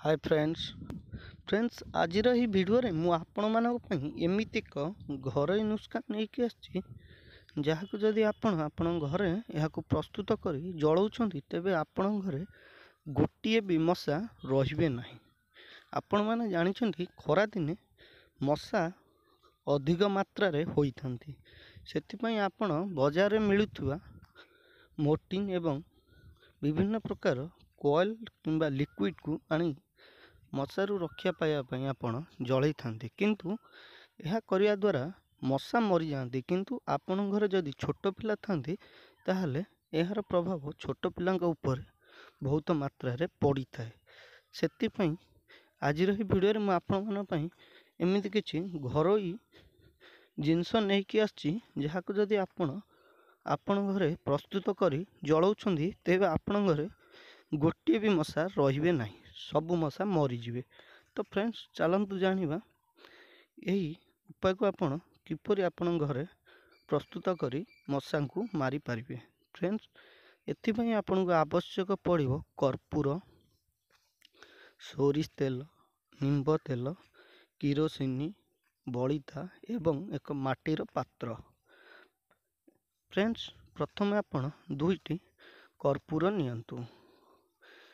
Hi friends आज video मु आपण मानी एमती एक घर नुस्खा नहीं आसी जहाँ जदि आपण घरे यह प्रस्तुत कर जलाऊँ तेबे आपण घरे गोटे भी मशा रे ना। आपण मैंने जानते खरा दिने मशा अधिक मात्रा होता से आपण बजार में मिलुवा मोर्टिन एवं विभिन्न प्रकार कोयल किंबा लिक्विड को आनी मशारू रक्षा पाइबापी आपण जलई था किंतु यह करने द्वारा मशा मरी जाती किंतु आपण घर जदि छोट पिला था ताहले यार प्रभाव छोट पिला ऊपर बहुत मात्रा रे पड़ी थाए। से आज भिडियो में आपण एमती किसी घरोई जिनस नहीं आसी जहाँ को जदि आपण घरे प्रस्तुत कर जलाऊँ तेबे आपण घरे गोटे भी मशा रे ना, सबु मशा मरीजे। तो फ्रेंड्स चलतु जाना यही उपाय को आपण किपरि आपण घरे प्रस्तुत करी मशा को मारी पारिबे। फ्रेंड्स एथिपाई आपण को आवश्यक पड़िबो कर्पूर, सोरिष तेल, निम्ब तेल, किरोसिनी, बलिता एवं एक माटीर पात्र। फ्रेंड्स प्रथम आपण दुईटी कर्पूर नियंतु।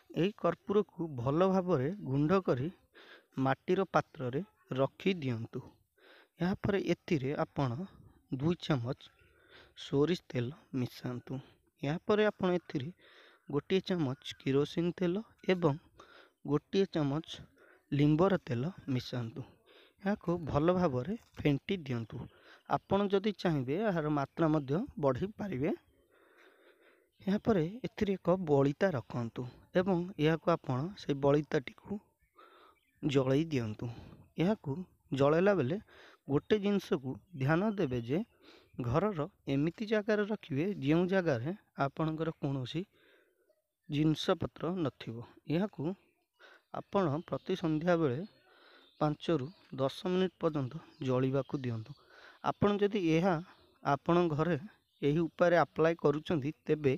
यही कर्पूर को भल भाव गुंड करी माटीर पात्र रे रखी दियंतु। यापर एथिरे आपण 2 चम्मच सोरिष तेल मिसांतु। यापर आपण एथिरे गोटे चम्मच किरोसिन तेल एवं गोटे चम्मच लिंबर तेल मिसांतु। यहाँ भल भाव फेंटी दियंतु। आपण जदि चाहिए यार मात्रा मध्य बढ़ी पारिबे। यापर एथिरे एक बलिता रखंतु एवं यह आपण से बलिताटी को जलई दियंतु। यह जलैला बेले गोटे जिनस को ध्यान देवे जे घरर एमिति जगार रखिए जो जगार आपणकर कौन जिनस पत्र नथिबो। यह आपण प्रति संध्या बेले 5 ରୁ 10 मिनिट पर्यंत जलिबा को दियंतु। आपण जदि यह आपण घरे यही उपाय अप्लाई करूचंती तेबे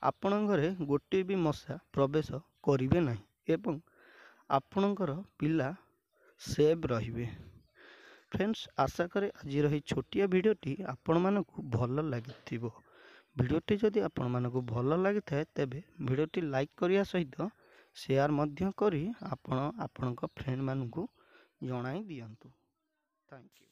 आपण घरे गोटे भी मशा प्रवेश करिवे नहीं एवं आपणकर पिला सेव रहिबे। फ्रेंड्स आशा करे आज रही छोटिया भिडियोटी आपण मानकु भल लागिथिबो। भिडियोटी जदि आपण मानकु भल लागिथाए तेबे भिडियोटी लाइक करिया सहित शेयर मध्य करी आपण आपणक फ्रेंड मानकु जणाई दियंतु। Thank you.